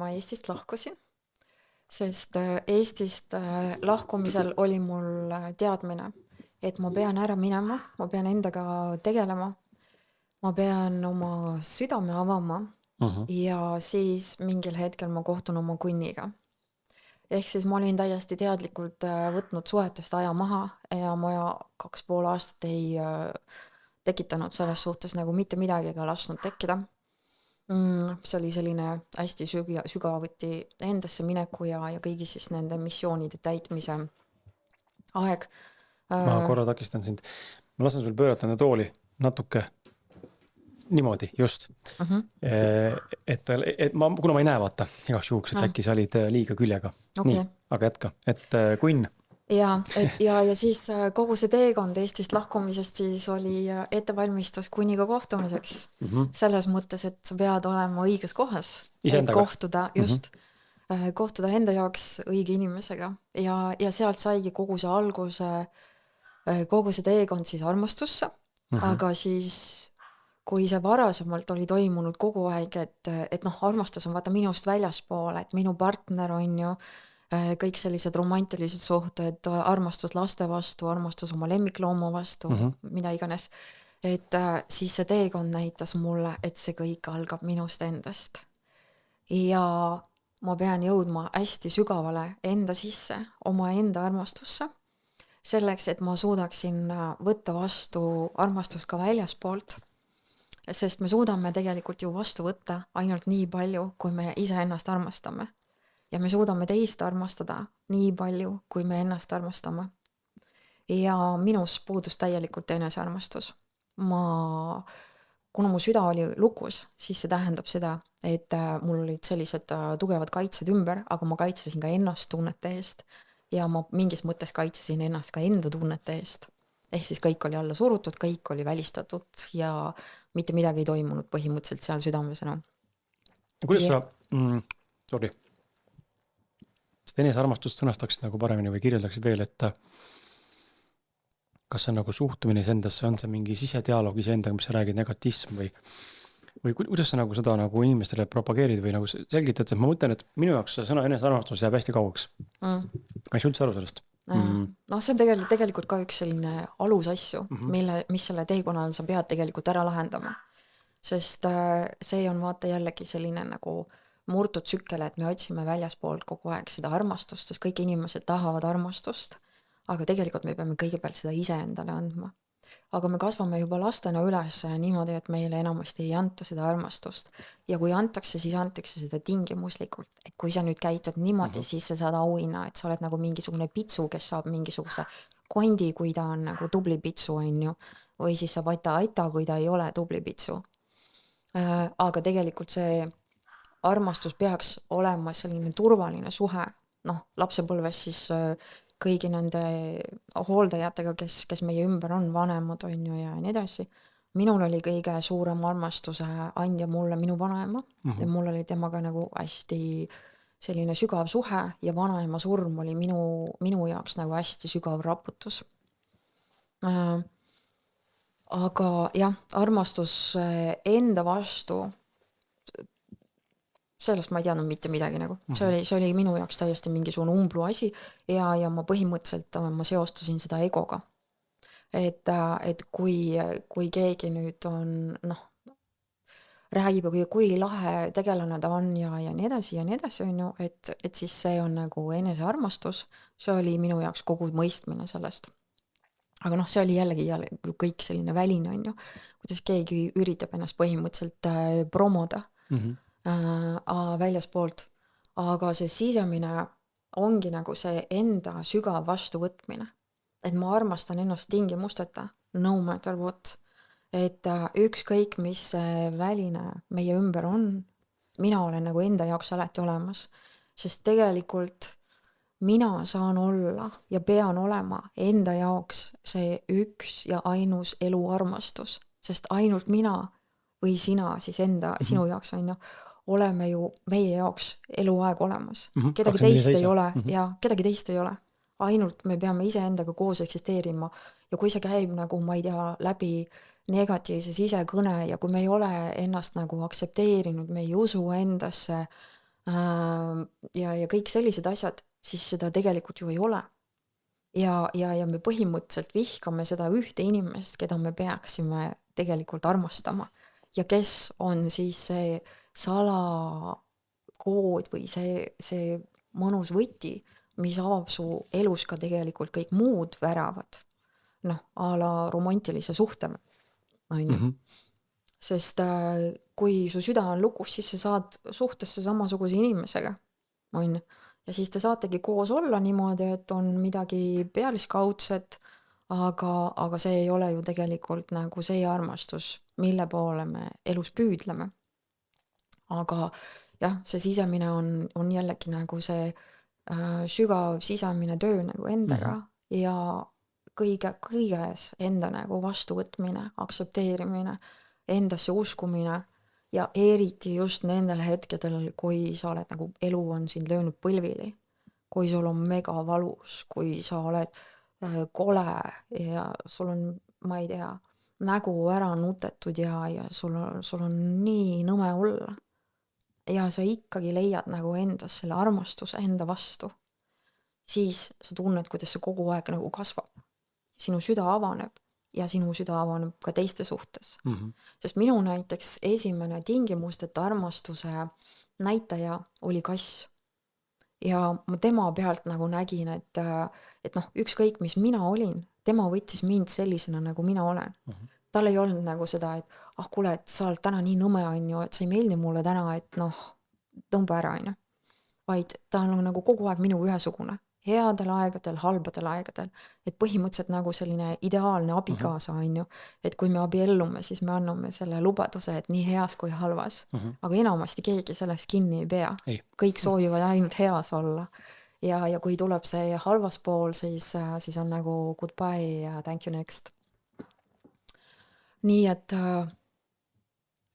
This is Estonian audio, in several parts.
ma Eestist lahkusin, sest Eestist lahkumisel oli mul teadmine, et ma pean ära minema, ma pean endaga tegelema, ma pean oma südame avama Mhm. ja siis mingil hetkel ma kohtun oma kunniga. Ehk siis ma olin täiesti teadlikult võtnud suhetest aja maha ja ma 2,5 aastat ei tekitanud selles suhtes nagu mitte midagi ega lasknud tekkida. See oli selline hästi sügavuti endasse mineku ja kõigi siis nende missioonide täitmise aeg. Ma korra takistan sind. Ma lasen sul pöörata enda tooli natuke niimoodi, just. Kuna ma ei näe vaata igaks juhuks, et äkki sa olid liiga küljega. Nii, Okay. aga jätka. Et kunn. Ja siis kogu see teekond Eestist lahkumisest siis oli ettevalmistus kunniga kohtumiseks. Selles mõttes, et sa pead olema õiges kohas, et Iseendaga. kohtuda just, kohtuda enda jaoks õige inimesega ja sealt saigi kogu see alguse, kogu see teekond siis armastusse, aga siis kui see varasemalt oli toimunud kogu aeg, et noh, armastus on vaata minust väljaspool, et minu partner on ju kõik sellised romantilised suhted, armastus laste vastu, armastus oma lemmiklooma vastu, mida iganes. Et siis see teekond näitas mulle, et see kõik algab minust endast. Ja ma pean jõudma hästi sügavale enda sisse, oma enda armastusse, selleks, et ma suudaksin võtta vastu armastust ka väljaspoolt, sest me suudame tegelikult ju vastu võtta ainult nii palju, kui me ise ennast armastame. Ja me suudame teist armastada nii palju, kui me ennast armastame. Ja minus puudus täielikult enesearmastus. Kuna mu süda oli lukus, siis see tähendab seda, et mul olid sellised tugevad kaitsed ümber, aga ma kaitsesin ka ennast tunnete eest ja ma mingis mõttes kaitsesin ennast ka enda tunnete eest. Ehk siis kõik oli alla surutud, kõik oli välistatud ja mitte midagi ei toimunud põhimõtteliselt seal südames enam. Kuidas sa, sorry, sest enesearmastust sõnastaksid nagu paremini või kirjeldaksid veel, et kas see on nagu suhtumine endasse, on see mingi sisedialoog iseendaga, mis sa räägid, negatism või kuidas sa nagu seda nagu inimestele propageerid või nagu selgitad, et ma mõtlen, et minu jaoks see sõna enesearmastus jääb hästi kauaks. Ma ei saa üldse aru sellest. No see on tegelikult ka üks selline alusasju, mis selle teekonnal sa pead tegelikult ära lahendama. Sest see on vaata jällegi selline nagu murtud tsükkel, et me otsime väljaspoolt kogu aeg seda armastust, sest kõik inimesed tahavad armastust, aga tegelikult me peame kõigepealt seda ise endale andma. Aga me kasvame juba lastena üles niimoodi, et meile enamasti ei anta seda armastust. Ja kui antakse, siis antakse seda tingimuslikult. Et kui sa nüüd käitud niimoodi, siis sa saad auhinna, et sa oled nagu mingisugune pitsu, kes saab mingisuguse kondi, kui ta on nagu tubli pitsu, on ju. Või siis saab aita, kui ta ei ole tubli pitsu. Aga tegelikult see armastus peaks olema selline turvaline suhe, noh, lapsepõlves siis kõigi nende hooldajatega, kes meie ümber on, vanemad on ju ja nii edasi. Minul oli kõige suurem armastuse andja mulle minu vanaema ja mul oli temaga nagu hästi selline sügav suhe ja vanaema surm oli minu jaoks nagu hästi sügav raputus. Aga jah, armastus enda vastu, sellest ma ei teadnud mitte midagi nagu. See oli minu jaoks täiesti mingisugune umblu asi ja ma põhimõtteliselt ma seostasin seda egoga. Et kui keegi nüüd on, noh, räägib, kui lahe tegelane ta on ja nii edasi, on ju, et siis see on nagu enesearmastus. See oli minu jaoks kogu mõistmine sellest. Aga noh, see oli jällegi kõik selline väline, on ju, kuidas keegi üritab ennast põhimõtteliselt promoda väljaspoolt, aga see sisemine ongi nagu see enda sügav vastuvõtmine, et ma armastan ennast tingimusteta, no matter what, et ükskõik mis väline meie ümber on, mina olen nagu enda jaoks alati olemas, sest tegelikult mina saan olla ja pean olema enda jaoks see üks ja ainus eluarmastus, sest ainult mina või sina siis sinu jaoks on ju, oleme ju meie jaoks eluaeg olemas. Kedagi teist ei ole ja kedagi teist ei ole. Ainult me peame ise endaga koos eksisteerima ja kui see käib nagu, ma ei tea, läbi negatiivse sisekõne ja kui me ei ole ennast nagu aktsepteerinud, me ei usu endasse, ja kõik sellised asjad, siis seda tegelikult ju ei ole. Ja me põhimõtteliselt vihkame seda ühte inimest, keda me peaksime tegelikult armastama. Ja kes on siis see salakood või see mõnus võti, mis avab su elus ka tegelikult kõik muud väravad. Noh, a la romantilise suhte, on ju. Sest kui su süda on lukus, siis sa saad suhtesse samasuguse inimesega, on ju. Ja siis te saategi koos olla niimoodi, et on midagi pealiskaudset, aga see ei ole ju tegelikult nagu see armastus, mille poole me elus püüdleme. Aga jah, see sisemine on jällegi nagu see sügav sisemine töö nagu endaga ja kõiges enda nagu vastuvõtmine, aksepteerimine, endasse uskumine ja eriti just nendel hetkedel, kui sa oled nagu elu on sind löönud põlvili, kui sul on mega valus, kui sa oled kole ja sul on, ma ei tea, nägu ära nutetud ja sul on nii nõme olla. Ja sa ikkagi leiad nagu endas selle armastuse enda vastu, siis sa tunned, kuidas see kogu aeg nagu kasvab. Sinu süda avaneb ja sinu süda avaneb ka teiste suhtes. Sest minu näiteks esimene tingimusteta armastuse näitaja oli kass. Ja ma tema pealt nagu nägin, et noh, ükskõik mis mina olin, tema võttis mind sellisena, nagu mina olen. Tal ei olnud nagu seda, et kuule, et sa oled täna nii nõme, on ju, et sa ei meeldi mulle täna, et noh, tõmba ära, on ju. Vaid ta on nagu kogu aeg minu ühesugune. Headel aegadel, halbadel aegadel. Et põhimõtteliselt nagu selline ideaalne abikaasa, on ju. Et kui me abiellume, siis me anname selle lubaduse, et nii heas kui halvas. Aga enamasti keegi sellest kinni ei pea. Kõik soovivad ainult heas olla. Ja kui tuleb see halvas pool, siis on nagu goodbye ja thank you next. Nii et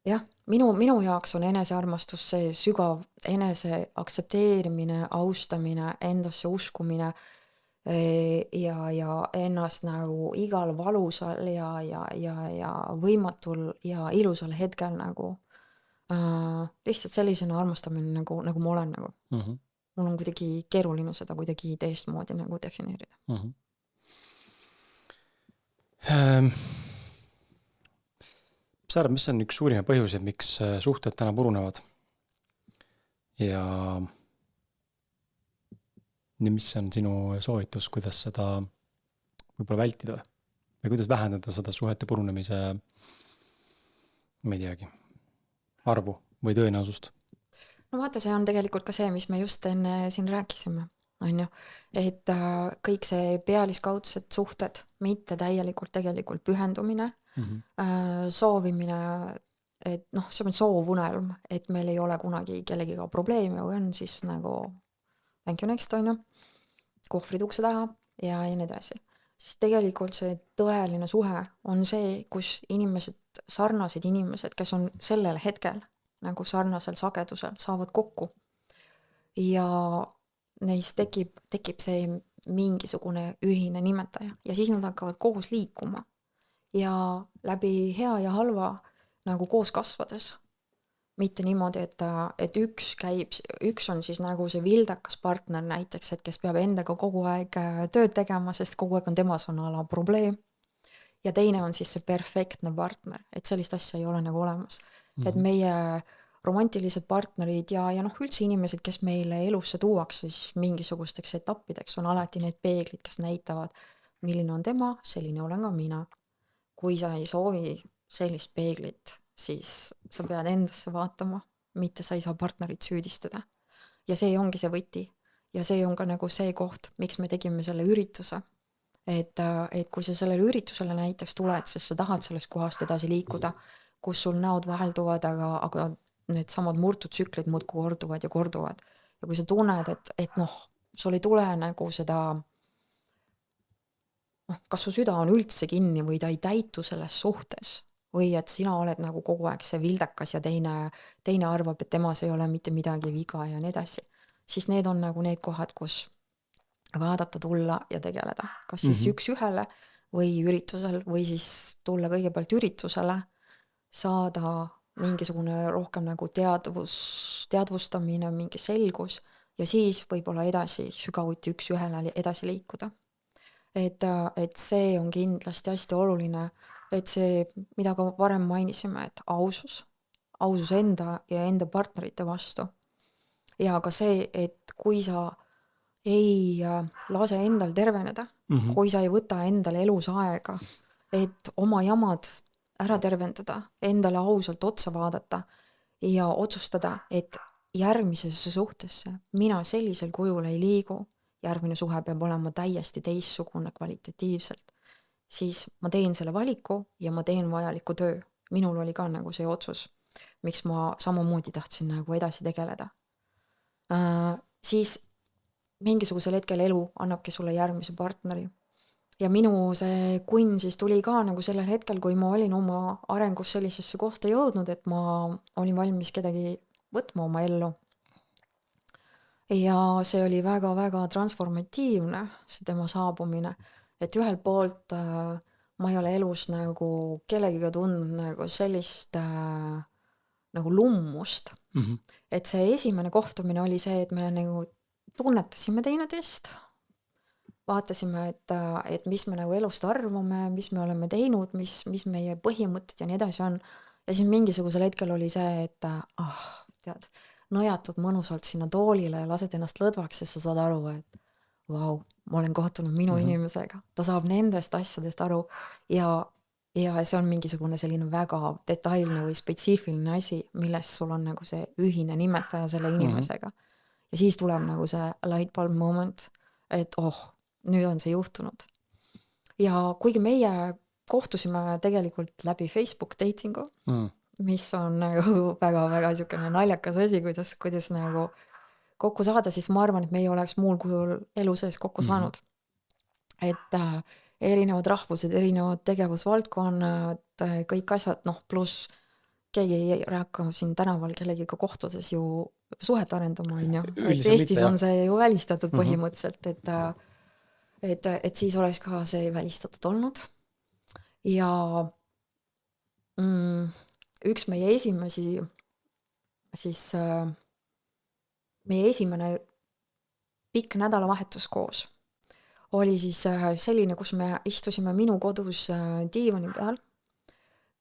jah, minu jaoks on enesearmastus see sügav enese aktsepteerimine, austamine, endasse uskumine ja ennast nagu igal valusal ja võimatul ja ilusal hetkel nagu lihtsalt sellisena armastamine nagu ma olen nagu. Mul on kuidagi keeruline seda kuidagi teistmoodi nagu defineerida. Sa arvad, mis on üks suurima põhjuseid, miks suhted täna purunevad? Ja mis on sinu soovitus, kuidas seda võib-olla vältida või kuidas vähendada seda suhete purunemise, ma ei teagi, arvu või tõenäosust? No vaata, see on tegelikult ka see, mis me just enne siin rääkisime, on ju, et kõik see pealiskaudsed suhted, mitte täielikult tegelikult pühendumine, soovimine, et noh, see on soovunelm, et meil ei ole kunagi kellegiga probleeme või on siis nagu thank you next, on ju, kohvrid ukse taha ja nii edasi. Sest tegelikult see tõeline suhe on see, kus sarnased inimesed, kes on sellel hetkel nagu sarnasel sagedusel, saavad kokku. Ja neis tekib see mingisugune ühine nimetaja ja siis nad hakkavad koos liikuma. Ja läbi hea ja halva nagu koos kasvades. Mitte niimoodi, et üks on siis nagu see vildakas partner näiteks, et kes peab endaga kogu aeg tööd tegema, sest kogu aeg on temas on ala probleem. Ja teine on siis see perfektne partner, et sellist asja ei ole nagu olemas. Et meie romantilised partnerid ja noh, üldse inimesed, kes meile elusse tuuakse, siis mingisugusteks etappideks on alati need peeglid, kes näitavad, milline on tema, selline olen ka mina. Kui sa ei soovi sellist peeglit, siis sa pead endasse vaatama, mitte sa ei saa partnerit süüdistada. Ja see ongi see võti. Ja see on ka nagu see koht, miks me tegime selle ürituse. Et kui sa sellele üritusele näiteks tuled, sest sa tahad sellest kohast edasi liikuda, kus sul näod vahelduvad, aga need samad murtud tsüklid muudkui korduvad ja korduvad. Ja kui sa tunned, et noh, sul ei tule nagu seda kas su süda on üldse kinni või ta ei täitu selles suhtes või et sina oled nagu kogu aeg see vildakas ja teine arvab, et temas ei ole mitte midagi viga ja nii edasi, siis need on nagu need kohad, kus vaadata, tulla ja tegeleda. Kas siis üks ühele või üritusel või siis tulla kõigepealt üritusele, saada mingisugune rohkem nagu teadvustamine, mingi selgus ja siis võib-olla edasi sügavuti üks ühele edasi liikuda. Et see on kindlasti hästi oluline, et see, mida ka varem mainisime, et ausus enda ja enda partnerite vastu. Ja ka see, et kui sa ei lase endal terveneda, kui sa ei võta endale elus aega, et oma jamad ära tervendada, endale ausalt otsa vaadata ja otsustada, et järgmisesse suhtesse mina sellisel kujul ei liigu, järgmine suhe peab olema täiesti teissugune kvalitatiivselt, siis ma teen selle valiku ja ma teen vajaliku töö. Minul oli ka nagu see otsus, miks ma samamoodi tahtsin nagu edasi tegeleda. Siis mingisugusel hetkel elu annabki sulle järgmise partneri. Ja minu see kunn siis tuli ka nagu sellel hetkel, kui ma olin oma arengus sellisesse kohta jõudnud, et ma olin valmis kedagi võtma oma ellu. Ja see oli väga-väga transformatiivne, see tema saabumine, et ühelt poolt ma ei ole elus nagu kellegiga tundnud nagu sellist nagu lummust. Et see esimene kohtumine oli see, et me nagu tunnetasime teineteist, vaatasime, et mis me nagu elust arvame, mis me oleme teinud, mis meie põhimõtted ja nii edasi on. Ja siis mingisugusel hetkel oli see, et tead, nõjatud mõnusalt sinna toolile ja lased ennast lõdvaks, sest sa saad aru, et vau, ma olen kohtunud minu inimesega. Ta saab nendest asjadest aru ja see on mingisugune selline väga detailne või spetsiifiline asi, milles sul on nagu see ühine nimetaja selle inimesega. Ja siis tuleb nagu see light bulb moment, et nüüd on see juhtunud. Ja kuigi meie kohtusime tegelikult läbi Facebook datingu, mis on nagu väga-väga niisugune naljakas asi, kuidas nagu kokku saada, siis ma arvan, et me ei oleks muul kujul elu sees kokku saanud. Et erinevad rahvused, erinevad tegevusvaldkonnad, kõik asjad, pluss keegi ei hakka siin tänaval kellegiga kohtuses ju suhet arendama, on ju. Et Eestis on see ju välistatud põhimõtteliselt, et siis oleks ka see välistatud olnud. Ja üks meie esimesi, siis meie esimene pikk nädalavahetus koos oli siis selline, kus me istusime minu kodus diivani peal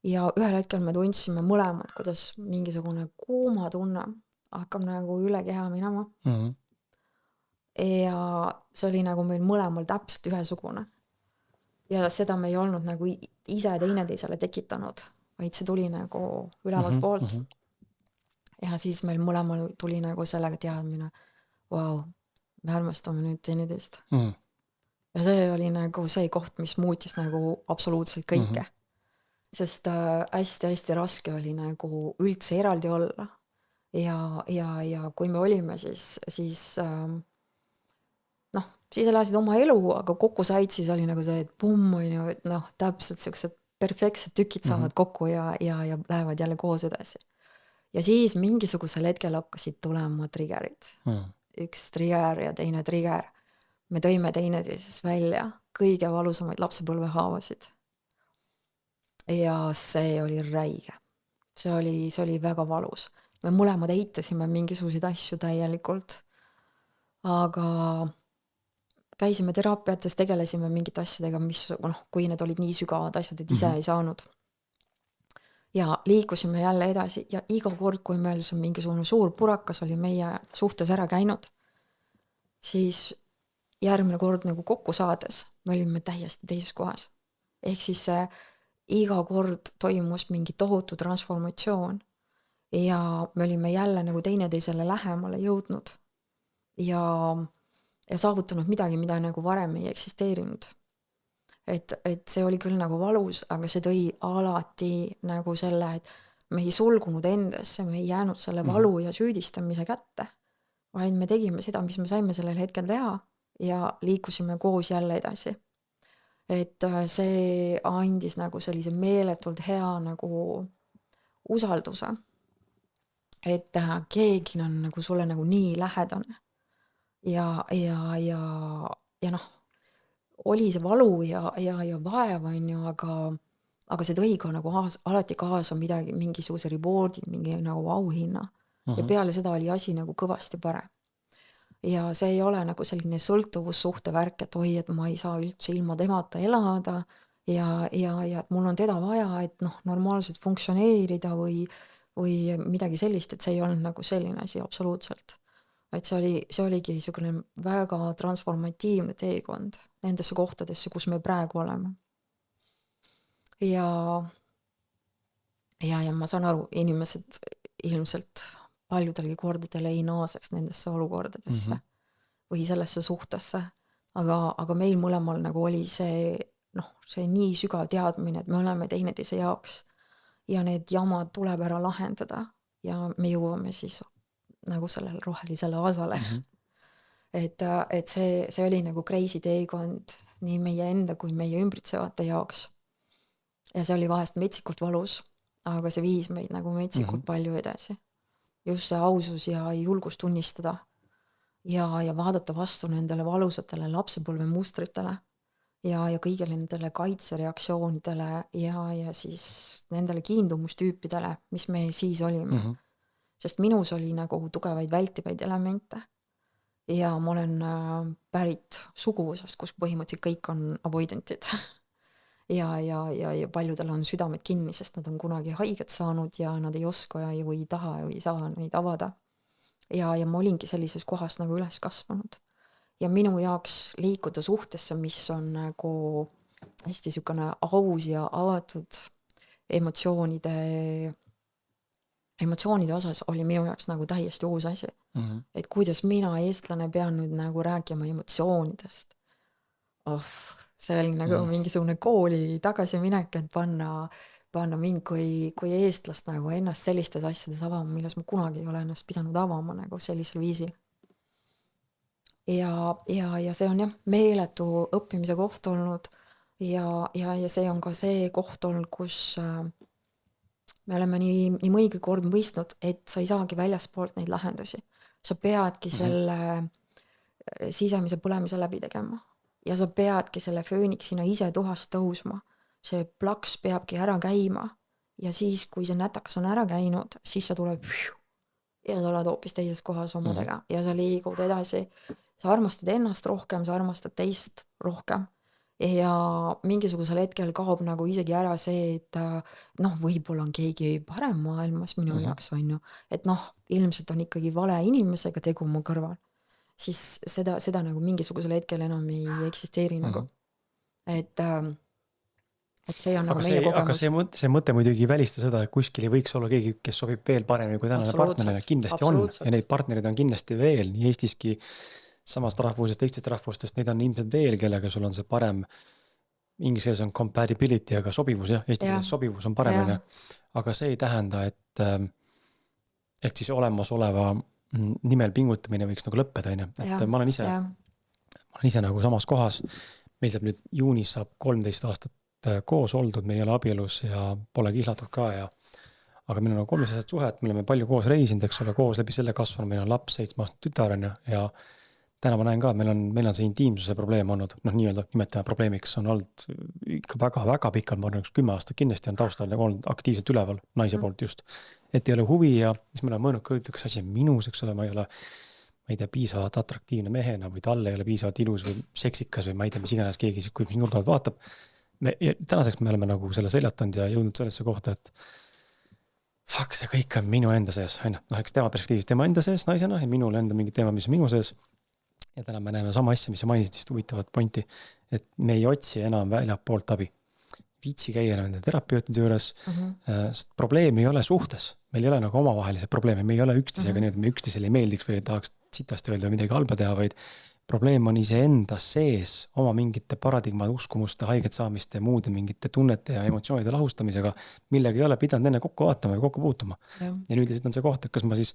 ja ühel hetkel me tundsime mõlemad, kuidas mingisugune kuuma tunne hakkab nagu üle keha minema. Ja see oli nagu meil mõlemal täpselt ühesugune. Ja seda me ei olnud nagu ise teineteisele tekitanud, vaid see tuli nagu ülevalt poolt. Ja siis meil mõlemal tuli nagu sellega teadmine, vau, me armastame nüüd teineteist. Ja see oli nagu see koht, mis muutis nagu absoluutselt kõike. Sest hästi-hästi raske oli nagu üldse eraldi olla. Ja kui me olime, siis siis elasid oma elu, aga kokku said, siis oli nagu see, et pumm, et täpselt sellised perfektsed tükid saavad kokku ja lähevad jälle koos edasi. Ja siis mingisugusel hetkel hakkasid tulema triggerid. Üks trigger ja teine trigger. Me tõime teineteises välja kõige valusamaid lapsepõlvehaavasid. Ja see oli räige. See oli väga valus. Me mõlemad eitasime mingisuguseid asju täielikult. Aga käisime teraapiates, tegelesime mingite asjadega, mis, kui need olid nii sügavad asjad, et ise ei saanud. Ja liikusime jälle edasi ja iga kord, kui meil see mingisugune suur purakas oli meie suhtes ära käinud, siis järgmine kord nagu kokku saades me olime täiesti teises kohas. Ehk siis iga kord toimus mingi tohutu transformatsioon ja me olime jälle nagu teineteisele lähemale jõudnud ja saavutanud midagi, mida nagu varem ei eksisteerinud. Et see oli küll nagu valus, aga see tõi alati nagu selle, et me ei sulgunud endasse, me ei jäänud selle valu ja süüdistamise kätte, vaid me tegime seda, mis me saime sellel hetkel teha ja liikusime koos jälle edasi. Et see andis nagu sellise meeletult hea nagu usalduse, et keegi on nagu sulle nagu nii lähedane ja oli see valu ja vaev on ju, aga aga see tõi ka nagu alati kaasa midagi, mingisuguse reward'i, mingi nagu auhinna. Ja peale seda oli asi nagu kõvasti parem. Ja see ei ole nagu selline sõltuvussuhte värk, et oi, et ma ei saa üldse ilma temata elada ja et mul on teda vaja, et noh, normaalselt funktsioneerida või midagi sellist, et see ei olnud nagu selline asi absoluutselt. Et see oligi selline väga transformatiivne teekond nendesse kohtadesse, kus me praegu oleme. Ja ma saan aru, inimesed ilmselt paljudelgi kordadel ei naaseks nendesse olukordadesse või sellesse suhtesse, aga meil mõlemal nagu oli see, noh, see nii sügav teadmine, et me oleme teineteise jaoks ja need jamad tuleb ära lahendada ja me jõuame siis nagu sellele rohelisele asale. Et see oli nagu crazy teekond nii meie enda kui meie ümbritsevate jaoks. Ja see oli vahest metsikult valus, aga see viis meid nagu metsikult palju edasi. Just see ausus ja julgus tunnistada ja vaadata vastu nendele valusatele lapsepõlve mustritele ja kõigile nendele kaitsereaktsioonidele ja siis nendele kiindumustüüpidele, mis me siis olime. Sest minus oli nagu tugevaid vältivaid elemente ja ma olen pärit suguvusest, kus põhimõtteliselt kõik on avoidantid ja paljudel on südamed kinni, sest nad on kunagi haiget saanud ja nad ei oska ja või ei taha ja ei saa neid avada ja ma olingi sellises kohas nagu üles kasvanud ja minu jaoks liikuda suhtesse, mis on nagu hästi sükane aus ja avatud emotsioonide osas oli minu jaoks nagu täiesti uus asi. Et kuidas mina, eestlane, pean nüüd nagu rääkima emotsioonidest. See oli nagu mingisugune kooli tagasiminek, et panna mind kui eestlast nagu ennast sellistes asjades avama, milles ma kunagi ei ole ennast pidanud avama nagu sellisel viisil. Ja see on jah, meeletu õppimise koht olnud ja see on ka see koht olnud, kus me oleme nii mõigi kord mõistnud, et sa ei saagi väljaspoolt neid lahendusi. Sa peadki selle sisemise põlemise läbi tegema. Ja sa peadki selle fööniksina ise tuhast tõusma. See plaks peabki ära käima. Ja siis, kui see nätakas on ära käinud, siis sa tuleb ja sa oled hoopis teises kohas omadega. Ja sa liigud edasi. Sa armastad ennast rohkem, sa armastad teist rohkem. Ja mingisugusel hetkel kaob nagu isegi ära see, et noh, võib-olla on keegi parem maailmas minu jaoks on ju, et noh, ilmselt on ikkagi vale inimesega tegu mu kõrval, siis seda nagu mingisugusel hetkel enam ei eksisteeri nagu. Et see on nagu meie kogemus. Aga see mõte muidugi välista seda, et kuskil ei võiks olla keegi, kes sobib veel paremini kui tänane partnerina. Kindlasti on ja neid partnerid on kindlasti veel, nii Eestiski samast rahvusest, teistest rahvustest, neid on ilmselt veel, kellega sul on see parem, inglise keeles on compatibility, aga sobivus, jah, eesti keeles sobivus on paremini. Aga see ei tähenda, et siis olemasoleva nimel pingutamine võiks nagu lõppeda, et ma olen ise nagu samas kohas, meil saab nüüd juunis saab 13 aastat koos oldud, me ei ole abielus ja pole kihlatud ka aga meil on nagu 3 aastat suhet, me oleme palju koos reisinud, eks ole, koos läbi selle kasvanud, meil on laps 7-aastane tütar ja täna ma näen ka, et meil on see intiimsuse probleem olnud, noh nii-öelda nimetame probleemiks, on olnud ikka väga pikalt, ma arvan, 10 aastat kindlasti on taustal olnud aktiivselt üleval naise poolt just, et ei ole huvi ja siis me oleme mõelnud ka üks asi minus, eks ole, ma ei tea, piisavalt atraktiivne mehena või talle ei ole piisavalt ilus või seksikas või ma ei tea, mis iganes keegi, kui mis nurgalt vaatab. Tänaseks me oleme nagu selle seljatanud ja jõudnud sellesse kohta, et fuck, see kõik on minu enda sees, eks tema perspektiivis tema enda sees naisena ja minul enda mingi teema, mis on minu sees. Ja täna me näeme sama asja, mis sa mainisid, just huvitavat pointi, et me ei otsi enam väljapoolt abi. Viitsi käia nende terapeutide juures, sest probleem ei ole suhtes. Meil ei ole nagu omavahelised probleeme, me ei ole üksteisega nii, et me üksteisele ei meeldiks või tahaks sitast öelda midagi halba teha, vaid probleem on iseenda sees oma mingite paradigmade, uskumuste, haiget saamiste, muude mingite tunnete ja emotsioonide lahustamisega, millega ei ole pidanud enne kokku vaatama ja kokku puutuma. Ja nüüd on see koht, et kas ma siis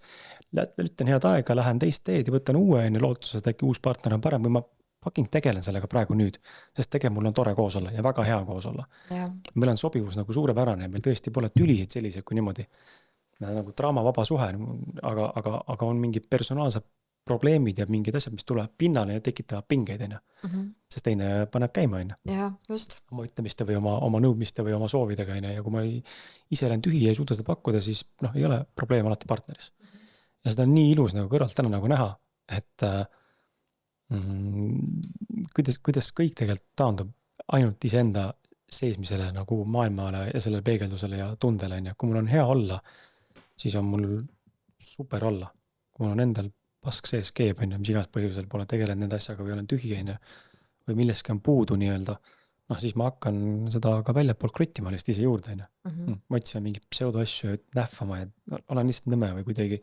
ütlen head aega, lähen teist teed ja võtan uue lootuses, et äkki uus partner on parem või ma fucking tegelen sellega praegu nüüd, sest tegelikult mul on tore koos olla ja väga hea koos olla. Meil on sobivus nagu suurepärane ja meil tõesti pole tülisid sellised kui niimoodi nagu draamavaba suhe, aga on mingi personaalsed probleemid ja mingid asjad, mis tulevad pinnale ja tekitavad pingeid, on ju. Sest teine paneb käima, on ju. jah, just. Oma ütlemiste või oma nõudmiste või oma soovidega, on ju. Ja kui ma ise olen tühi ja ei suuda seda pakkuda, siis ei ole probleem alati partneris. Ja seda on nii ilus nagu kõrvalt täna nagu näha, et kuidas kõik tegelikult taandub ainult iseenda seesmisele nagu maailmale ja sellele peegeldusele ja tundele, on ju. Kui mul on hea olla, siis on mul super olla. Kui mul on endal pask sees keeb, on ju, mis igas põhjusel pole tegelenud nende asjaga või olen tühi, on ju, või milleski on puudu nii-öelda, siis ma hakkan seda ka väljapoolt kruttima lihtsalt ise juurde, on ju. Ma otsime mingit pseudoasju, et nähvama ja olen lihtsalt nõme või kuidagi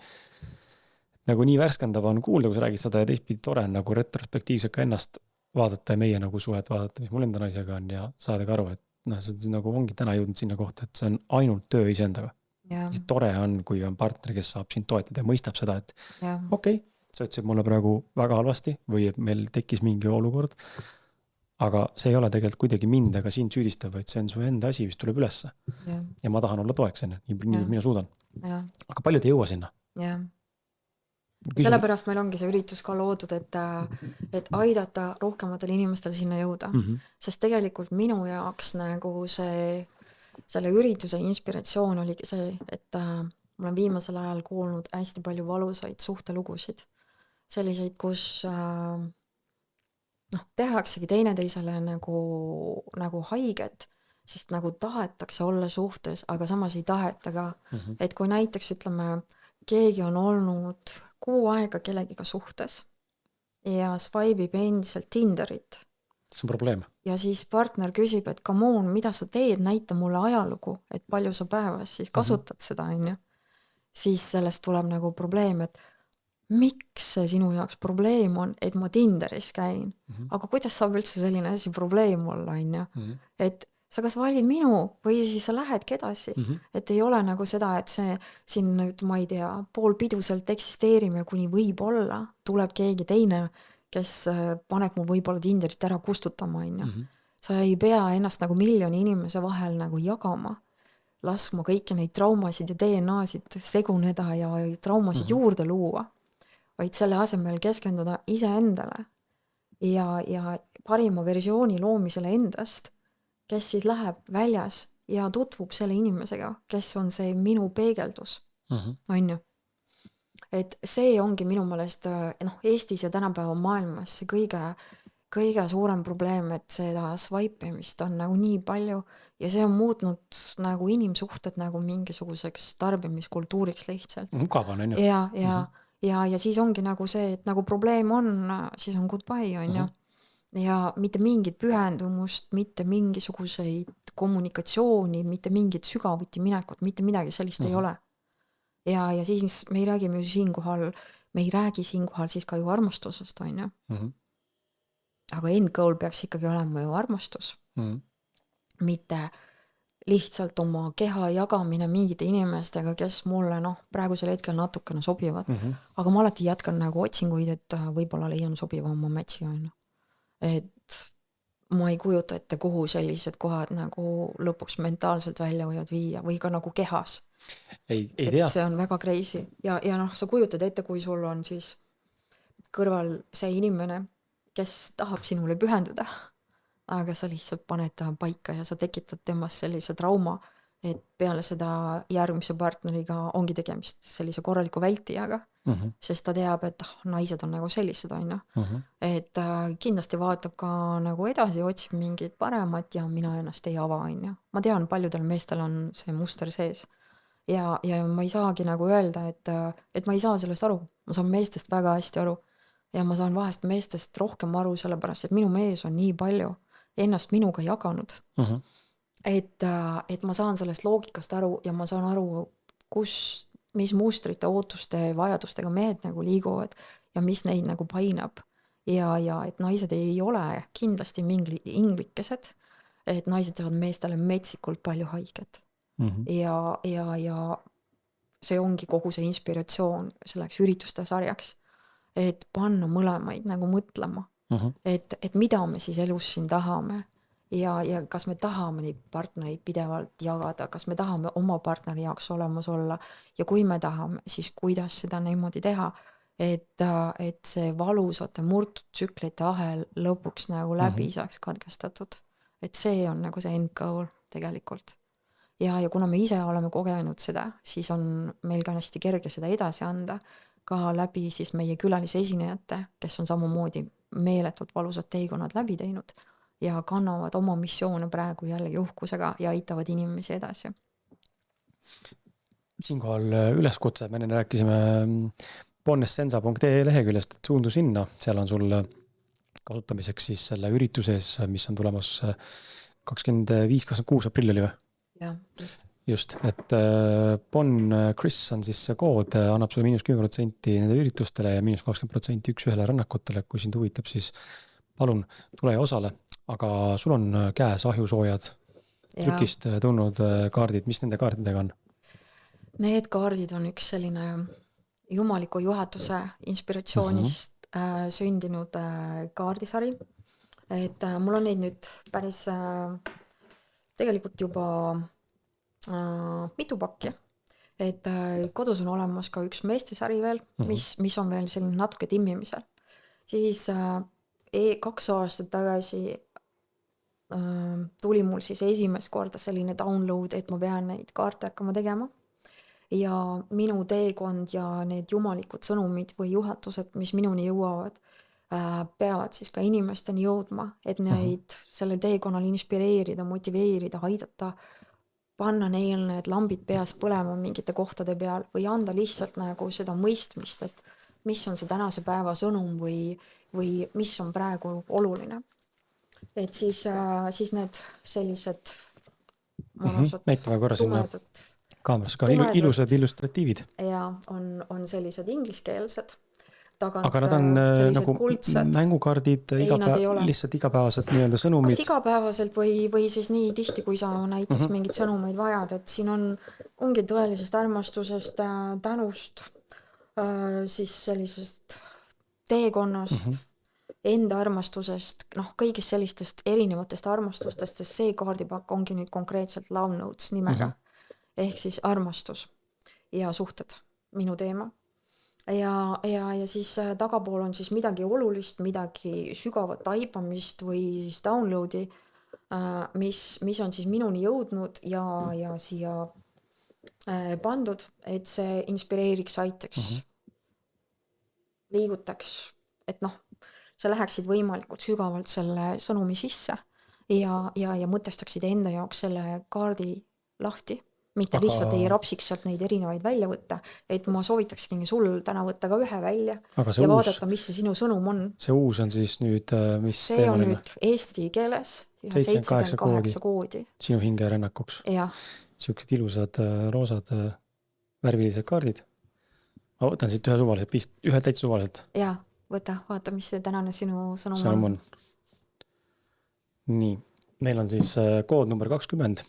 nagu nii värskendav on kuulda, kui sa räägid seda ja teistpidi tore on nagu retrospektiivselt ka ennast vaadata ja meie nagu suhet vaadata, mis mul enda naisega on ja saadagi aru, et see nagu ongi täna jõudnud sinna kohta, et see on ainult töö iseendaga. See tore on, kui on partner, kes saab sind toetada ja mõistab seda, et okei, sa ütlesid mulle praegu väga halvasti või et meil tekkis mingi olukord, aga see ei ole tegelikult kuidagi mind ega sind süüdistav, vaid see on su enda asi, mis tuleb ülesse. Ja ma tahan olla toeks, nii mina suudan. Aga paljud ei jõua sinna. Sellepärast meil ongi see üritus ka loodud, et aidata rohkematel inimestel sinna jõuda. Sest tegelikult minu jaoks nagu selle ürituse inspiratsioon oligi see, et ma olen viimasel ajal kuulnud hästi palju valusaid suhtelugusid. Selliseid, kus tehaksegi teineteisele nagu haiget, sest nagu tahetakse olla suhtes, aga samas ei taheta ka. Et kui näiteks ütleme, keegi on olnud 6 aega kellegiga suhtes ja swipe'ib endiselt Tinderit. See on probleem. Ja siis partner küsib, et come on, mida sa teed, näita mulle ajalugu, et palju sa päevas siis kasutad seda, on ju. Siis sellest tuleb nagu probleem, et miks see sinu jaoks probleem on, et ma Tinderis käin. Aga kuidas saab üldse selline asi probleem olla, on ju. Et sa kas valid minu või siis sa lähedki edasi. Et ei ole nagu seda, et see siin nüüd, ma ei tea, poolpiduselt eksisteerime, kuni võib olla, tuleb keegi teine, kes paneb mu võib-olla Tinderit ära kustutama, on ju. Sa ei pea ennast nagu miljoni inimese vahel nagu jagama, laskma kõiki neid traumasid ja DNA-sid seguneda ja traumasid juurde luua, vaid selle asemel keskenduda iseendale ja parima versiooni loomisele endast, kes siis läheb väljas ja tutvub selle inimesega, kes on see minu peegeldus, on ju. Et see ongi minu meelest Eestis ja tänapäeva maailmas see kõige suurem probleem, et seda swipe'imist on nagu nii palju ja see on muutnud nagu inimsuhted nagu mingisuguseks tarbimiskultuuriks lihtsalt. Mugav on, on ju. Ja siis ongi nagu see, et nagu probleem on, siis on goodbye, on ju. Ja mitte mingit pühendumust, mitte mingisuguseid kommunikatsiooni, mitte mingit sügavuti minekut, mitte midagi sellist ei ole. Ja siis me ei räägi siinkohal siis ka ju armastusest, on ju. Aga end goal peaks ikkagi olema ju armastus. Mitte lihtsalt oma keha jagamine mingite inimestega, kes mulle praegusel hetkel natukene sobivad. Aga ma alati jätkan nagu otsinguid, et võib-olla leian sobivama matchi, on ju. Et ma ei kujuta ette, kuhu sellised kohad nagu lõpuks mentaalselt välja võivad viia või ka nagu kehas. Ei tea. See on väga crazy. Ja sa kujutad ette, kui sul on siis kõrval see inimene, kes tahab sinule pühenduda, aga sa lihtsalt paned ta paika ja sa tekitad temast sellise trauma, et peale seda järgmise partneriga ongi tegemist sellise korraliku vältijaga, sest ta teab, et naised on nagu sellised, on ju. Et kindlasti vaatab ka nagu edasi, otsib mingit paremat ja mina ennast ei ava, on ju. Ma tean, paljudel meestel on see muster sees. Ja ma ei saagi nagu öelda, et ma ei saa sellest aru. Ma saan meestest väga hästi aru. Ja ma saan vahest meestest rohkem aru, sellepärast, et minu mees on nii palju ennast minuga jaganud. Et ma saan sellest loogikast aru ja ma saan aru, mis mustrite, ootuste, vajadustega mehed nagu liiguvad ja mis neid nagu painab. Ja et naised ei ole kindlasti mingi inglikesed, et naised teevad meestele metsikult palju haiget. Ja see ongi kogu see inspiratsioon selleks ürituste sarjaks, et panna mõlemaid nagu mõtlema, et mida me siis elus siin tahame. Ja kas me tahame neid partnereid pidevalt jagada, kas me tahame oma partneri jaoks olemas olla ja kui me tahame, siis kuidas seda niimoodi teha, et see valusate murtud tsüklite ahel lõpuks nagu läbi saaks katkestatud. Et see on nagu see end goal tegelikult. Ja kuna me ise oleme kogenud seda, siis on meil ka hästi kerge seda edasi anda, ka läbi siis meie külalise esinejate, kes on samamoodi meeletult valusad teekonnad läbi teinud ja kannavad oma missioone praegu jällegi uhkusega ja aitavad inimesi edasi. Siinkohal üleskutse, me enne rääkisime bonessensa.ee leheküljest, et suundu sinna, seal on sul kasutamiseks siis selle ürituses, mis on tulemas 25-26 aprill oli või? Jah, just. Just, et Bon Chris on siis see kood, annab sulle -10% nende üritustele ja -20% üks-ühele rannakutele, kui sind huvitab, siis palun tule ja osale, aga sul on käes ahjusoojad, trükist tulnud kaardid, mis nende kaardidega on? Need kaardid on üks selline jumaliku juhatuse inspiratsioonist sündinud kaardisari, et mul on neid nüüd päris tegelikult juba mitu pakki, et kodus on olemas ka üks meestesari veel, mis on veel selline natuke timmimisel. Siis 2 aastat tagasi tuli mul siis esimest korda selline download, et ma pean neid kaarte hakkama tegema. Ja minu teekond ja need jumalikud sõnumid või juhatused, mis minuni jõuavad, peavad siis ka inimesteni jõudma, et neid sellel teekonnal inspireerida, motiveerida, aidata, panna neil need lambid peas põlema mingite kohtade peal või anda lihtsalt nagu seda mõistmist, et mis on see tänase päeva sõnum või mis on praegu oluline. Et siis need sellised mõnusad näitame korra sinna kaamerasse ka ilusad illustratiivid. Ja on sellised ingliskeelsed. Aga nad on nagu kuldsed mängukaardid, lihtsalt igapäevased nii-öelda sõnumid. Kas igapäevaselt või siis nii tihti, kui sa näiteks mingid sõnumeid vajad, et siin ongi tõelisest armastusest, tänust, siis sellisest teekonnast, enda armastusest, kõigist sellistest erinevatest armastustest, sest see kaardipakk ongi nüüd konkreetselt Love Notes nimega, ehk siis armastus ja suhted, minu teema. Ja siis tagapool on siis midagi olulist, midagi sügavat taipamist või siis downloadi, mis on siis minuni jõudnud ja siia pandud, et see inspireeriks, aitaks, liigutaks, et sa läheksid võimalikult sügavalt selle sõnumi sisse ja mõtestaksid enda jaoks selle kaardi lahti. Mitte lihtsalt ei rapsiks sealt neid erinevaid välja võtta, et ma soovitakski sul täna võtta ka ühe välja ja vaadata, mis see sinu sõnum on. See uus on siis nüüd, mis see on nüüd eesti keeles ja 78 koodi. Sinu hinge rännakuks. Siuksed ilusad, roosad, värvilised kaardid. Ma võtan siit ühe täitsa suvaliselt. Ja, võta, vaata, mis see tänane sinu sõnum on. Nii, meil on siis kood number 20.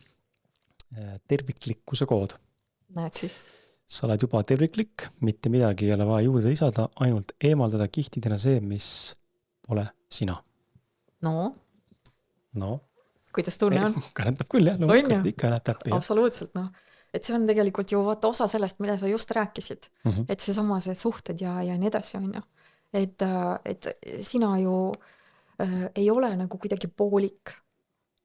Terviklikkuse kood. Näed siis. Sa oled juba terviklik, mitte midagi ei ole vaja juurde lisada, ainult eemaldada kihtidena see, mis pole sina. No. Kuidas tunne on? Kõnetab küll, jah. Ikka läheb täppi. Absoluutselt, Et see on tegelikult ju vaata osa sellest, mida sa just rääkisid. Et see sama see suhted ja nii edasi on ju. Et sina ju ei ole nagu kuidagi poolik.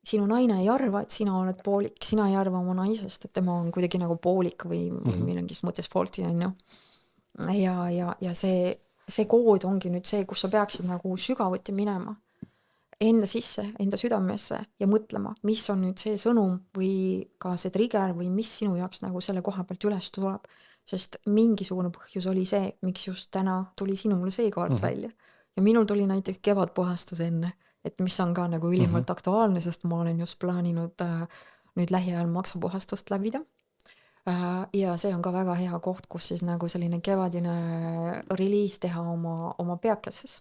Sinu naine ei arva, et sina oled poolik, sina ei arva oma naisest, et tema on kuidagi nagu poolik või millengis mõttes faulty on ju. Ja see kood ongi nüüd see, kus sa peaksid nagu sügavuti minema enda sisse, enda südamesse ja mõtlema, mis on nüüd see sõnum või ka see trigger või mis sinu jaoks nagu selle koha pealt üles tuleb. Sest mingisugune põhjus oli see, miks just täna tuli sinule see kaart välja. Ja minul tuli näiteks kevadpuhastus enne. Et mis on ka nagu ülimalt aktuaalne, sest ma olen just plaaninud nüüd lähiajal maksapuhastust läbida. Ja see on ka väga hea koht, kus siis nagu selline kevadine release teha oma peakeses.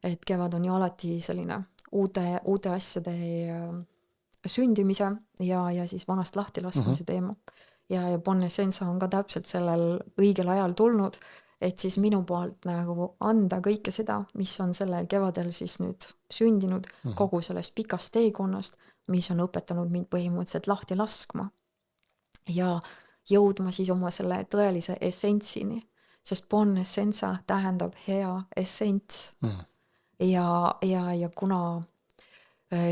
Et kevad on ju alati selline uute asjade sündimise ja siis vanast lahti laskamise teema. Ja Bonessensa on ka täpselt sellel õigel ajal tulnud, et siis minu poolt nagu anda kõike seda, mis on sellel kevadel siis nüüd sündinud kogu sellest pikast teekonnast, mis on õpetanud mind põhimõtteliselt lahti laskma ja jõudma siis oma selle tõelise essentsini. sest buon essenza tähendab hea essents ja kuna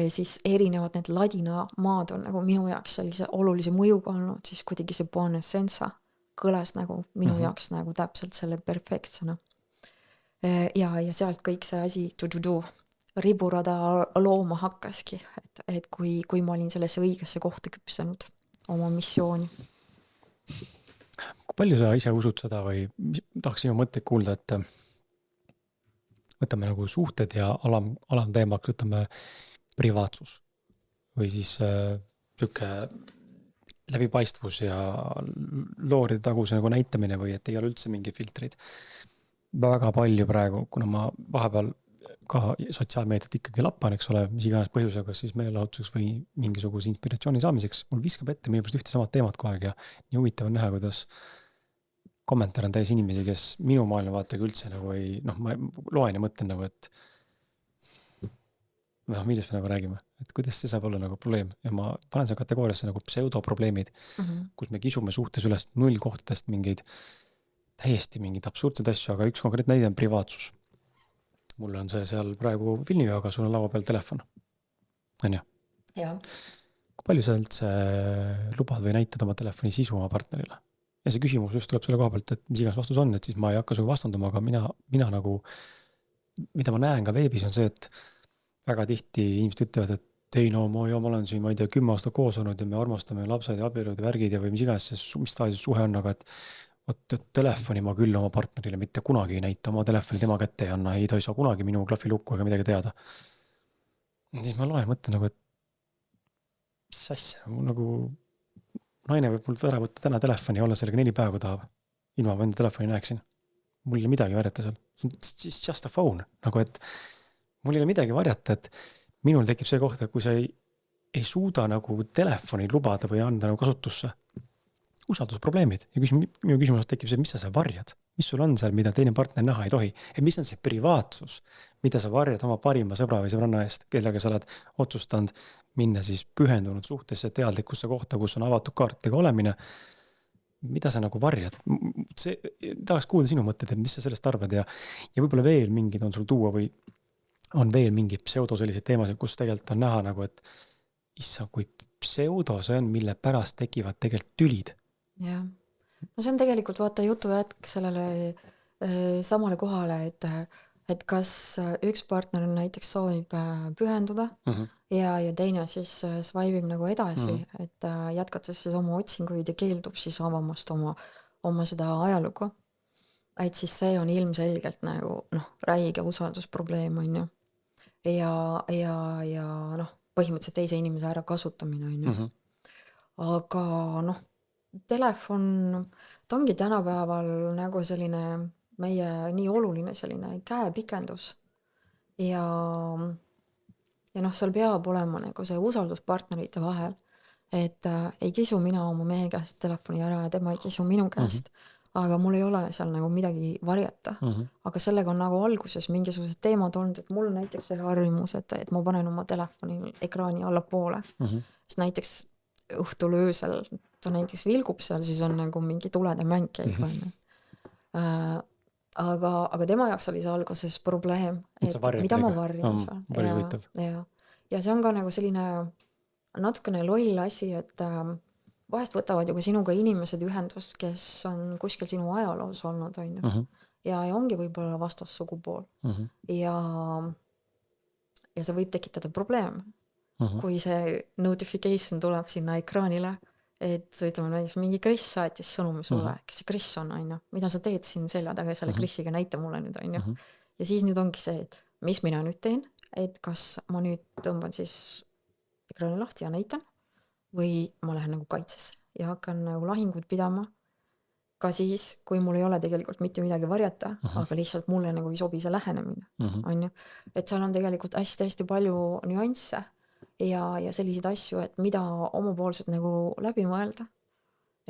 siis erinevad need ladina maad on nagu minu jaoks sellise olulise mõjuga olnud, siis kuidagi see buon essenza kõlas nagu minu jaoks nagu täpselt selle perfektsena. Ja sealt kõik see asi riburada looma hakkaski, et kui ma olin sellesse õigesse kohta küpsenud oma missiooni. Kui palju sa ise usud seda või tahaks sinu mõtteid kuulda, et võtame nagu suhted ja alamteemaks võtame privaatsus või siis siuke läbipaistvus ja looride taguse nagu näitamine või et ei ole üldse mingi filtrid. Väga palju praegu, kuna ma vahepeal ka sotsiaalmeediat ikkagi lappan, eks ole, mis iganes põhjusega, siis meelelahutuseks või mingisuguse inspiratsiooni saamiseks, mul viskab ette minu pärast ühte samad teemat kogu aeg ja nii huvitav on näha, kuidas kommentaar on täis inimesi, kes minu maailmavaatega üldse nagu ei, ma loen ja mõtlen nagu, et millest me nagu räägime, et kuidas see saab olla nagu probleem ja ma panen see kategooriasse nagu pseudoprobleemid, kus me kisume suhtes üles nullkohtadest mingeid täiesti mingeid absurdsed asju, aga üks konkreetne näide on privaatsus. Mul on see seal praegu filmiga, sul on laua peal telefon. On ju? Jaa. Kui palju sa üldse lubad või näitad oma telefoni sisu oma partnerile? Ja see küsimus just tuleb selle koha pealt, et mis igas vastus on, et siis ma ei hakka sugu vastanduma, aga mina nagu, mida ma näen ka veebis on see, et väga tihti inimesed ütlevad, et ei no ma olen siin, ma ei tea, 10 aastat koos olnud ja me armastame lapsed ja abielud ja värgid ja või mis iganes, mis tahes suhe on, aga et telefoni ma küll oma partnerile mitte kunagi ei näita, oma telefoni tema kätte ei anna, ei ta ei saa kunagi minu klahvilukku ega midagi teada. Ja siis ma loen, mõtlen nagu, et mis asja, nagu naine võib mul ära võtta täna telefoni ja olla sellega 4 päeva tahab, ilma ma enda telefoni näeksin. Mul ei ole midagi varjata seal. It's just a phone. Nagu, et mul ei ole midagi varjata, et minul tekib see koht, et kui sa ei suuda nagu telefoni lubada või anda nagu kasutusse, usaldusprobleemid ja minu küsimus tekib see, mis sa varjad, mis sul on seal, mida teine partner näha ei tohi, et mis on see privaatsus, mida sa varjad oma parima sõbra või sõbranna eest, kellega sa oled otsustanud minna siis pühendunud suhtesse teadlikkusse kohta, kus on avatud kaartidega olemine, mida sa nagu varjad, tahaks kuulda sinu mõtted, et mis sa sellest arvad ja võib-olla veel mingid on sul tuua või on veel mingid pseudo sellised teemasid, kus tegelikult on näha nagu, et issa, kui pseudo see on, mille pärast tekivad tegelikult tülid. Jah. No see on tegelikult vaata jutu jätk sellele samale kohale, et kas üks partner näiteks soovib pühenduda ja teine siis svaibib nagu edasi, et jätkates siis oma otsinguid ja keeldub siis avamast oma seda ajalugu. Et siis see on ilmselgelt nagu räige usaldusprobleem on ju. Ja põhimõtteliselt teise inimese ära kasutamine on ju. Aga telefon, ta ongi tänapäeval nagu selline meie nii oluline selline käepikendus ja seal peab olema nagu see usalduspartnerite vahel, et ei kisu mina oma mehe käest telefoni ära ja tema ei kisu minu käest, aga mul ei ole seal nagu midagi varjata, aga sellega on nagu alguses mingisugused teemad olnud, et mul näiteks see harjumus, et ma panen oma telefoni ekraani allapoole, sest näiteks õhtul öösel ta näiteks vilgub seal, siis on nagu mingi tulede mäng käib. Aga tema jaoks oli see alguses probleem, et mida ma varjan seal. Ja see on ka nagu selline natukene loll asi, et vahest võtavad ju ka sinuga inimesed ühendust, kes on kuskil sinu ajaloos olnud, on ju. Ja ongi võib-olla vastassugupool. Ja see võib tekitada probleem. Kui see notification tuleb sinna ekraanile, et ütleme näiteks mingi Kris saatis sõnumi sulle, kes see Kris on, mida sa teed siin selja taga selle Krisiga, näita mulle nüüd, on ju. Ja siis nüüd ongi see, et mis mina nüüd teen, et kas ma nüüd tõmban siis ekraani lahti ja näitan või ma lähen nagu kaitsesse ja hakkan nagu lahingut pidama ka siis, kui mul ei ole tegelikult mitte midagi varjata, aga lihtsalt mulle nagu ei sobi see lähenemine, on ju. Et seal on tegelikult hästi palju nüansse ja selliseid asju, et mida omapoolselt nagu läbi mõelda.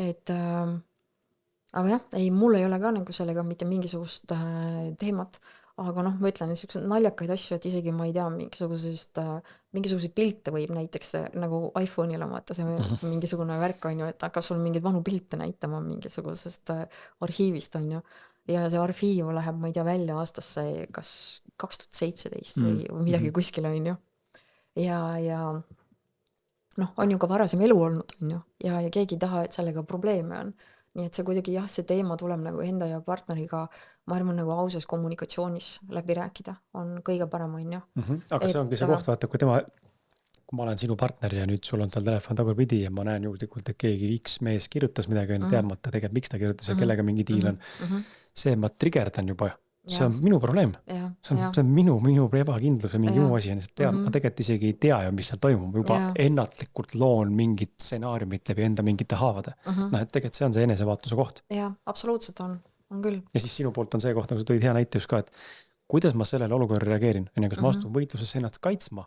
Et aga jah, mul ei ole ka nagu sellega mitte mingisugust teemat, aga ma ütlen niisugused naljakaid asju, et isegi ma ei tea mingisuguseid pilte võib näiteks nagu iPhone'ile vaata see mingisugune värk on ju, et hakkab sul mingeid vanu pilte näitama mingisugusest arhiivist on ju. ja see arhiiv läheb, ma ei tea, välja aastasse kas 2017 või midagi kuskil on ju. Ja noh, on ju ka varasem elu olnud, on ju, ja keegi ei taha, et sellega probleeme on. Nii et see kuidagi jah, see teema tuleb nagu enda ja partneriga, ma arvan, nagu ausas kommunikatsioonis läbi rääkida on kõige parem, on ju. Aga see ongi see koht, vaata, kui ma olen sinu partner ja nüüd sul on tal telefon tagurpidi ja ma näen juhuslikult, et keegi X mees kirjutas midagi, teadmata tegelikult, miks ta kirjutas ja kellega mingi diil on. See ma trigerdan juba. See on minu probleem. See on minu ebakindlus ja mingi muu asi. Ma tegelikult isegi ei tea ju, mis seal toimub. Juba ennatlikult loon mingit stsenaariumit läbi enda mingite haavade. Et tegelikult see on see enesevaatuse koht. Jaa, absoluutselt on küll. Ja siis sinu poolt on see koht, nagu sa tõid hea näite just ka, et kuidas ma sellele olukorra reageerin. Kas ma astun võitlusesse ennast kaitsma,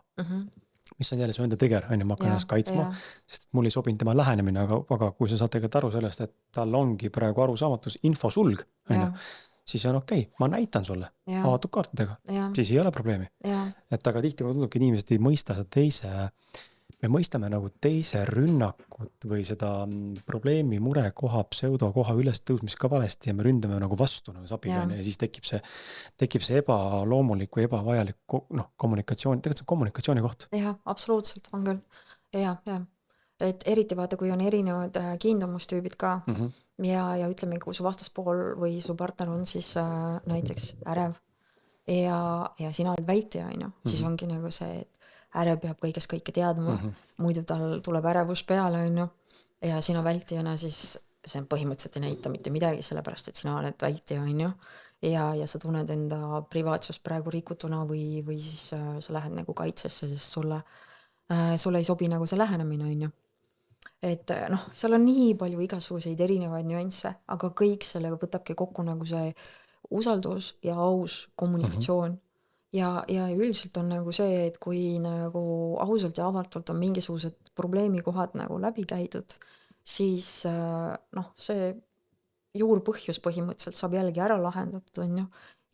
mis on jälle su enda trigger, ma hakkan ennast kaitsma, sest mul ei sobinud tema lähenemine, aga kui sa saad tegelikult aru sellest, et tal ongi praegu arusaamatus infosulg, siis on okei, ma näitan sulle avatud kaartidega, siis ei ole probleemi. Et aga tihti ma tundubki, inimesed ei mõista seda me mõistame nagu teise rünnakut või seda probleemi, mure koha, pseudo koha üles tõusmist ka valesti ja me ründame nagu vastu nagu sabiga ja siis tekib see ebaloomulik või ebavajalik kommunikatsioon, tegelikult see on kommunikatsiooni koht. Jah, absoluutselt on küll. Ja. Et eriti vaata, kui on erinevad kiindumustüübid ka ja ütleme, kui su vastaspool või su partner on siis näiteks ärev ja sina oled vältija, siis ongi nagu see, et ärev peab kõigest kõike teadma, muidu tal tuleb ärevus peale, ja sina vältijana siis see põhimõtteliselt ei näita mitte midagi, sellepärast, et sina oled vältija, ja sa tunned enda privaatsust praegu rikutuna või siis sa lähed nagu kaitsesse, sest sulle ei sobi nagu see lähenemine, Et seal on nii palju igasuguseid erinevaid nüansse, aga kõik sellega võtabki kokku nagu see usaldus ja aus kommunikatsioon. Ja üldiselt on nagu see, et kui nagu ausalt ja avatult on mingisugused probleemikohad nagu läbi käidud, siis see juurpõhjus põhimõtteliselt saab jällegi ära lahendatud, on ju,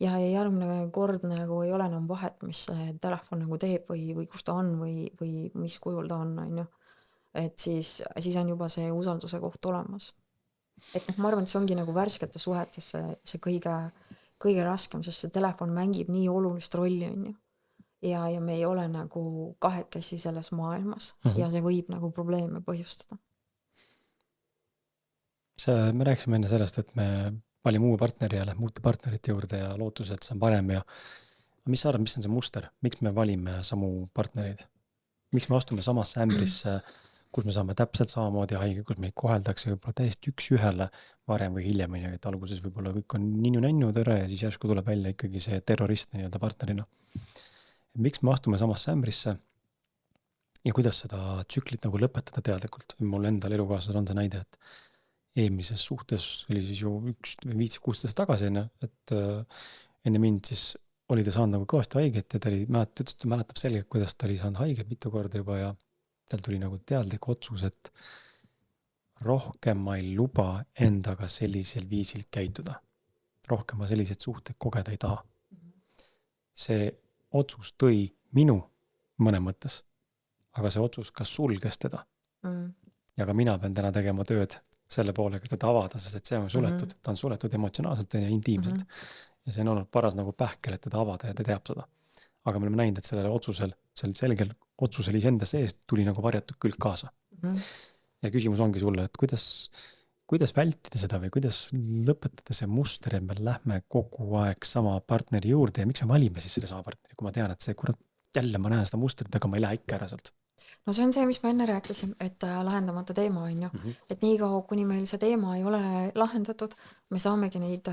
ja järgmine kord nagu ei ole enam vahet, mis see telefon nagu teeb või kus ta on või mis kujul ta on ju. Et siis on juba see usalduse koht olemas. Et ma arvan, et see ongi nagu värskete suhetes see kõige raskem, sest see telefon mängib nii olulist rolli, on ju. Ja me ei ole nagu kahekesi selles maailmas ja see võib nagu probleeme põhjustada. Me rääkisime enne sellest, et me valime uue partneri ja lähme uute partnerite juurde ja lootus, et see on parem ja mis sa arvad, mis on see muster? Miks me valime samu partnereid? Miks me astume samasse ämbrisse, kus me saame täpselt samamoodi haige, kus meid koheldakse võib-olla täiesti üks ühele varem või hiljem, et alguses võib-olla kõik on ninnu-nännu tõre ja siis järsku tuleb välja ikkagi see terrorist nii-öelda partnerina. Miks me astume samasse ämbrisse ja kuidas seda tsüklit nagu lõpetada teadlikult? Mul endal elukaaslasel on see näide, et eelmises suhtes oli siis ju 5-6 tagasi, et enne mind siis oli ta saanud nagu kõvasti haiget ja ta mäletab selgelt, kuidas ta oli saanud haiget mitu korda juba ja tal tuli nagu teadlik otsus, et rohkem ma ei luba endaga sellisel viisil käituda. Rohkem ma sellised suhted kogeda ei taha. See otsus tõi minu mõne mõttes, aga see otsus ka sulges teda. Ja ka mina pean täna tegema tööd selle poolega teda avada, sest et see on suletud. Ta on suletud emotsionaalselt ja intiimselt. Ja see on olnud paras nagu pähkel, et teda avada ja ta teab seda. Aga me oleme näinud, et sellel otsusel, sel selgel otsusel enda sees tuli nagu varjatud külg kaasa. Ja küsimus ongi sulle, et kuidas vältida seda või kuidas lõpetada see muster, et me lähme kogu aeg sama partneri juurde ja miks me valime siis selle sama partneri, kui ma tean, et see kurat jälle ma näen seda mustrit, aga ma ei lähe ikka ära sealt. No see on see, mis ma enne rääkisin, et lahendamata teema on ju. Et nii kaua, kuni meil see teema ei ole lahendatud, me saamegi neid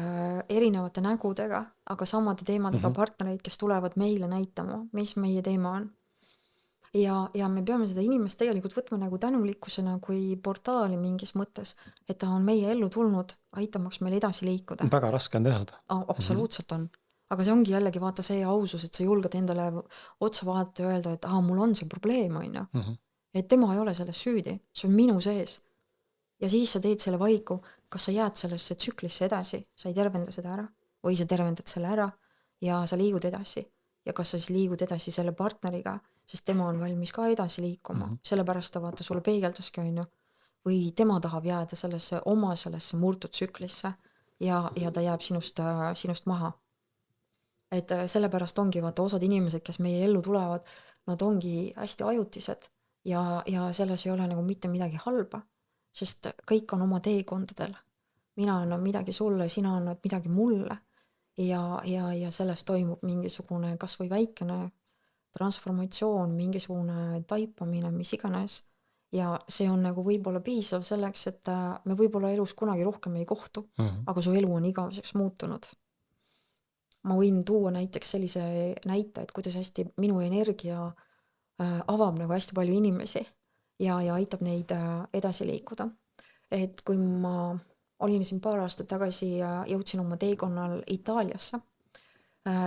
erinevate nägudega, aga samade teemadega partnereid, kes tulevad meile näitama, mis meie teema on. Ja me peame seda inimest tegelikult võtma nagu tänulikkusena kui portaali mingis mõttes, et ta on meie ellu tulnud, aitamaks meil edasi liikuda. Väga raske on teha seda. Absoluutselt on. Aga see ongi jällegi vaata see ausus, et sa julged endale otsa vaadata ja öelda, et mul on see probleem, on ju. Et tema ei ole selles süüdi, see on minu sees. Ja siis sa teed selle valiku, kas sa jääd sellesse tsüklisse edasi, sa ei tervenda seda ära või sa tervendad selle ära ja sa liigud edasi. Ja kas sa siis liigud edasi selle partneriga, sest tema on valmis ka edasi liikuma. Sellepärast ta vaata sulle peegeldaski, on ju. Või tema tahab jääda sellesse murtud tsüklisse ja ta jääb sinust maha. Et sellepärast ongi vaata osad inimesed, kes meie ellu tulevad, nad ongi hästi ajutised ja selles ei ole nagu mitte midagi halba, sest kõik on oma teekondadel. Mina annan midagi sulle, sina annad midagi mulle ja sellest toimub mingisugune kas või väikene transformatsioon, mingisugune taipamine, mis iganes. Ja see on nagu võib-olla piisav selleks, et me võib-olla elus kunagi rohkem ei kohtu, aga su elu on igaveseks muutunud. Ma võin tuua näiteks sellise näite, et kuidas hästi minu energia avab nagu hästi palju inimesi ja aitab neid edasi liikuda. Et kui ma olin siin paar aastat tagasi ja jõudsin oma teekonnal Itaaliasse.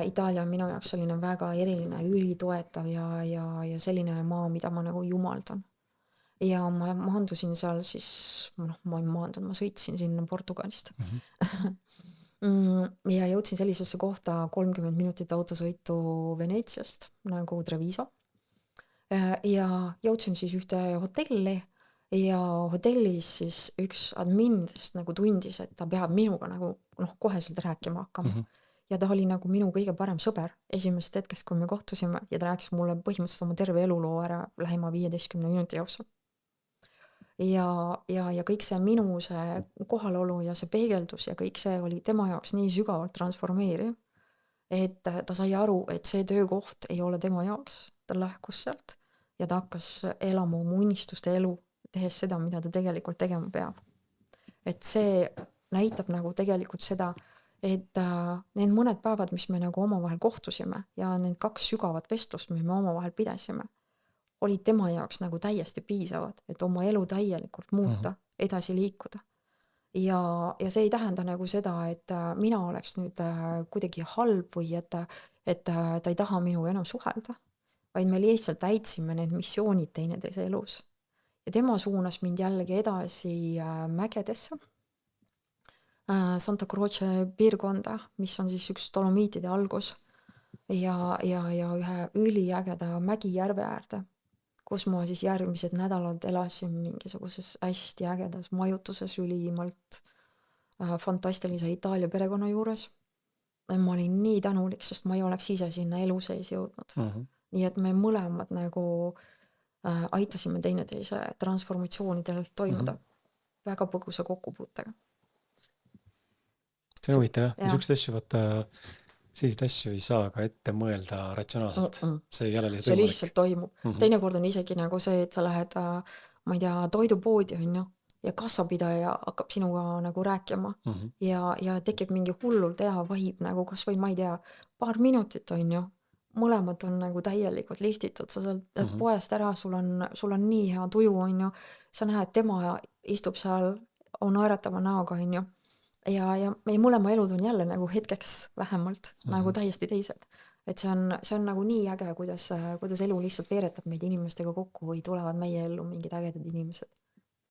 Itaalia on minu jaoks selline väga eriline, ülitoetav ja selline maa, mida ma nagu jumaldan. Ja ma maandusin seal siis, ma sõitsin sinna Portugalist. Ja jõudsin sellisesse kohta 30 minutit autosõitu Veneetsiast, nagu Treviso. Ja jõudsin siis ühte hotelli ja hotellis siis üks adminidest nagu tundis, et ta peab minuga nagu koheselt rääkima hakkama. Ja ta oli nagu minu kõige parem sõber esimesest hetkest, kui me kohtusime ja ta rääkis mulle põhimõtteliselt oma terve eluloo ära lähima 15 minuti jooksul. Ja kõik see minu see kohalolu ja see peegeldus ja kõik see oli tema jaoks nii sügavalt transformeeriv, et ta sai aru, et see töökoht ei ole tema jaoks, ta lahkus sealt ja ta hakkas elama oma unistuste elu, tehes seda, mida ta tegelikult tegema peab. Et see näitab nagu tegelikult seda, et need mõned päevad, mis me nagu omavahel kohtusime ja need 2 sügavat vestlust, mis me omavahel pidasime, olid tema jaoks nagu täiesti piisavad, et oma elu täielikult muuta, edasi liikuda. Ja see ei tähenda nagu seda, et mina oleks nüüd kuidagi halb või et ta ei taha minuga enam suhelda, vaid me lihtsalt täitsime need missioonid teineteise elus. Ja tema suunas mind jällegi edasi mägedesse, Santa Croce piirkonda, mis on siis üks Dolomiitide algus ja ühe üliägeda mägijärve äärde, kus ma siis järgmised nädalad elasin mingisuguses hästi ägedas majutuses ülimalt fantastilise Itaalia perekonna juures. Ma olin nii tänulik, sest ma ei oleks ise sinna elu sees jõudnud. Nii et me mõlemad nagu aitasime teineteise transformatsioonidel toimuda väga põgusa kokkupuutega. See on huvitav, ja niisugust asju, selliseid asju ei saa ka ette mõelda ratsionaalselt. See ei ole lihtsalt see lihtsalt toimub. Teinekord on isegi nagu see, et sa lähed, ma ei tea, toidupoodi on ju, ja kassapidaja hakkab sinuga nagu rääkima ja tekib mingi hullult hea vibe nagu kas või ma ei tea, paar minutit on ju, mõlemad on nagu täielikult liftitud, sa saad poest ära, sul on nii hea tuju on ju, sa näed, tema istub seal, on naeratava näoga on ju, ja meie mõlema elud on jälle nagu hetkeks vähemalt nagu täiesti teised. Et see on nagu nii äge, kuidas elu lihtsalt veeretab meid inimestega kokku või tulevad meie ellu mingid ägedad inimesed.